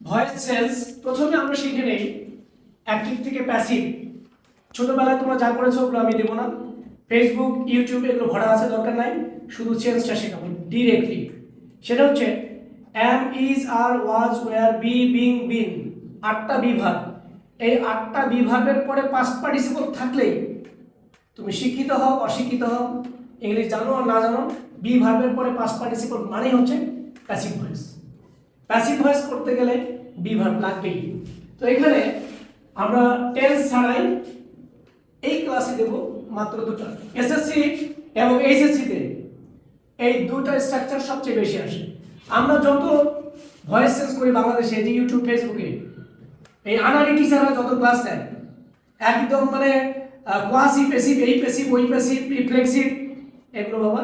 Voice sense প্রথমে আমরা শিখে নেই অ্যাক্টিভ থেকে প্যাসিভ। ছোটবেলায় তোমরা যা করেছো ওগুলো আমি দেবো না, ফেসবুক ইউটিউব এগুলো ভরা আছে, দরকার নাই। শুধু চেঞ্জটা শেখাবো ডিরেক্টলি। সেটা হচ্ছে am, is, are, was, were, be, being, been, 8টা বিভাগ। এই 8টা বিভাগের পরে পাস্ট পার্টিসিপল থাকলেই তুমি শিক্ষিত হও অশিক্ষিত হও, ইংলিশ জানো আর না জানো, বি ভার্বের পরে পাস্ট পার্টিসিপল মানেই হচ্ছে প্যাসিভ ভয়েস। প্যাসিভ ভয়েস করতে গেলে বি ভার্ব লাগবেই। তো এখানে আমরা টেন্স ছাড়াই এই ক্লাসে দেব মাত্র দুটো। এসএসসি এবং এইচএসসিতে এই দুটো স্ট্রাকচার সবচেয়ে বেশি আসে। আমরা যত ভয়েস চেঞ্জ করি বাংলাদেশে, যে ইউটিউব ফেসবুকে, এই আনারি টিচাররা যত ক্লাস নেয় একদম মানে কোয়াসি প্যাসিভ, এই প্যাসিভ ওই প্যাসিভ রিফ্লেক্সিভ, এগুলো বাবা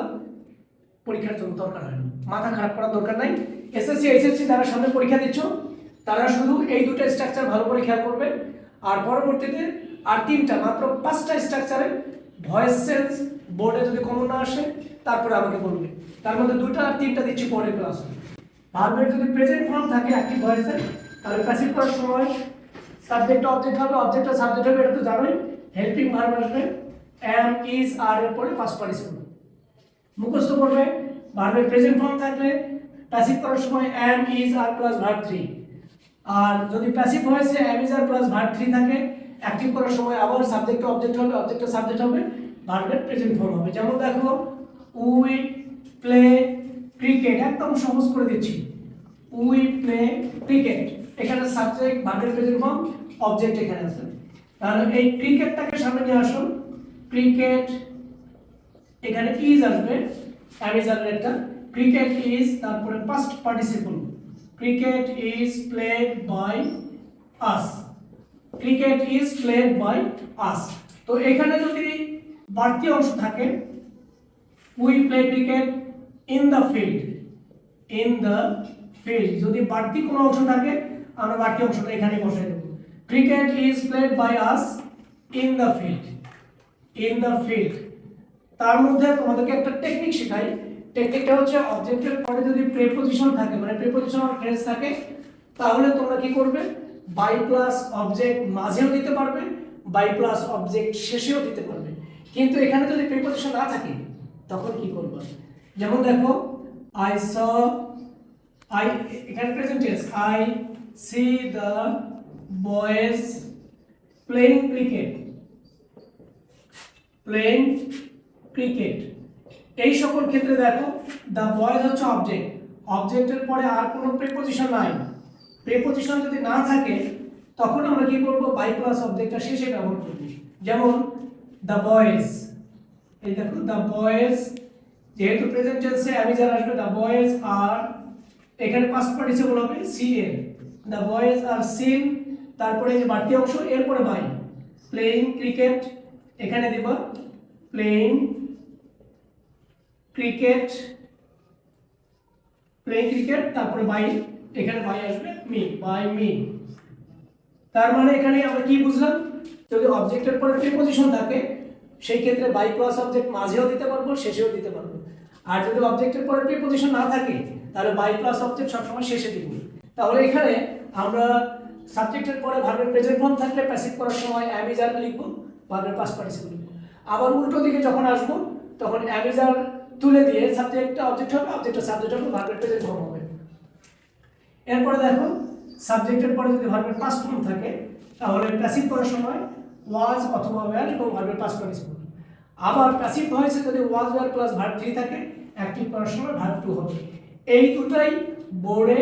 পরীক্ষার জন্য দরকার হয় না, মাথা খারাপ করার দরকার নাই। এসএসসি এইচএসসি যারা সামনে পরীক্ষা দিচ্ছ তারা শুধু এই দুটো স্ট্রাকচার ভালো করে খেয়াল করবে, আর পরবর্তীতে আর তিনটা মাত্র 5টা স্ট্রাকচারে ভয়েস চেঞ্জ বোর্ডে যদি কমন না আসে তারপরে আমাকে বলবে। তার মধ্যে 2টা আর 3টা দিচ্ছি পরের ক্লাসে। ভার্বের যদি প্রেজেন্ট ফর্ম থাকে অ্যাক্টিভ ভয়েসে, তাহলে প্যাসিভ করার সময় সাবজেক্ট অবজেক্ট হবে, অবজেক্ট আর সাবজেক্ট হবে, এটা তো জানোই। হেল্পিং ভার্ব আসবে এম, ইজ, আর এর পরে পাস্ট পার্টিসিপল মুখস্থ করবে। ভার্বের প্রেজেন্ট ফর্ম থাকলে প্যাসিভ করার সময় am, is, are plus verb 3। আর যদি প্যাসিভ ভয়েসে am, is, are plus verb 3 থাকে, অ্যাক্টিভ করার সময় আবার সাবজেক্ট অবজেক্ট হবে, অবজেক্ট সাবজেক্ট হবে, ভার্বের প্রেজেন্ট ফর্ম হবে। যেমন দেখো উই প্লে ক্রিকেট, একদম সহজ করে দিচ্ছি। উই প্লে ক্রিকেট, এখানে সাবজেক্ট ভার্বের প্রেজেন্ট ফর্ম, অবজেক্ট এখানে আছে। তাহলে এই ক্রিকেটটাকে সামনে নিয়ে আসো, ক্রিকেট এখানে ইজ আসবে, এম ইজ আর একটা, ক্রিকেট ইজ, তারপরে past participle, cricket is played by us, cricket is played by us. তো এখানে যদি বাড়তি অংশ থাকে, we play cricket in the field, in the field, যদি বাড়তি কোনো অংশ থাকে আমরা বাড়তি অংশটা এখানে বসাই দেব। Cricket is played by us in the field, in the field. তার মধ্যে তোমাদেরকে একটা টেকনিক শেখাই। টেকনিকটা হচ্ছে অবজেক্টের পরে যদি প্রিপজিশন থাকে, মানে প্রিপজিশনাল ফ্রেজ থাকে, তাহলে তোমরা কি করবে, বাই প্লাস অবজেক্ট মাঝেও দিতে পারবে, বাই প্লাস অবজেক্ট শেষেও দিতে পারবে। কিন্তু এখানে যদি প্রিপজিশন না থাকে তখন কি করবে? যেমন দেখো আই স, আই এখানে present tense, I C the boys playing cricket, playing cricket. এই সকল ক্ষেত্রে দেখো দ্য বয়েজ হচ্ছে অবজেক্ট, অবজেক্টের পরে আর কোনো প্রিপজিশন নাই। প্রিপজিশন যদি না থাকে তখন আমরা কি করব, বাই প্লাস অবজেক্টটা শেষে ব্যবহার করব। যেমন দ্য বয়েজ, এই দেখো দ্য বয়েজ, যেহেতু প্রেজেন্ট টেন্সে অ্যামিজার আসবে, দ্য বয়েজ আর, এখানে পাস্ট পার্টিসিপল হবে সি এর, দ্য বয়েজ আর সিন, তারপরে এই যে বাড়তি অংশ এরপরে বাই, প্লেইং ক্রিকেট, এখানে দেব প্লেইং ক্রিকেট, প্লেইং ক্রিকেট, তারপরে বাই, এখানে বাই আসবে মি, বাই মি। তার মানে এখানে আমরা কি বুঝলাম, যদি অবজেক্টের পরে প্রিপজিশন থাকে সেই ক্ষেত্রে বাই প্লাস অবজেক্ট মাঝেও দিতে পারবো, শেষেও দিতে পারবো। আর যদি অবজেক্টের পরে প্রিপজিশন না থাকে তাহলে বাই প্লাস অবজেক্ট সবসময় শেষে দিব। তাহলে এখানে আমরা সাবজেক্টের পরে ভার্বের প্রেজেন্ট ফর্ম থাকলে প্যাসিভ করার সময় অ্যাম ইজ আর লিখবো, ভার্বের পাস্ট পার্টিসিপল লিখবো। আবার উল্টো দিকে যখন আসবো তখন অ্যাম ইজ আর তুলে দিয়ে সাবজেক্টটা অবজেক্ট হবে, অবজেক্টটা সাবজেক্ট হবে, ভার্বের প্রেজেন্ট ফর্ম হবে। এরপরে দেখো সাবজেক্টের পরে যদি ভার্বের পাস্ট ফর্ম থাকে তাহলে প্যাসিভ করার সময় ওয়াজ অথবা ওয়্যার এবং ভার্বের পাস্ট পার্টিসিপল। আবার প্যাসিভ ভয়েসে যদি ওয়াজ ওয়্যার প্লাস ভার্ব 3 থাকে, অ্যাক্টিভ করার সময় ভার্ব 2 হবে। এই দুটাই বোর্ডে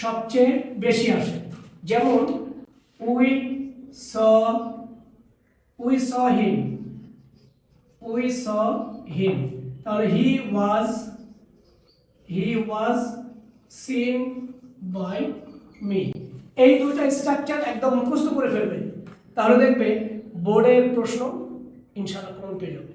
সবচেয়ে বেশি আসে। যেমন we saw, we saw him, we saw him, তাহলে he was seen by me. এই দুটো স্ট্রাকচার একদম মুখস্থ করে ফেলবে, তাহলে দেখবে বোর্ডের প্রশ্ন ইনশাআল্লাহ কমন পেয়ে যাবে।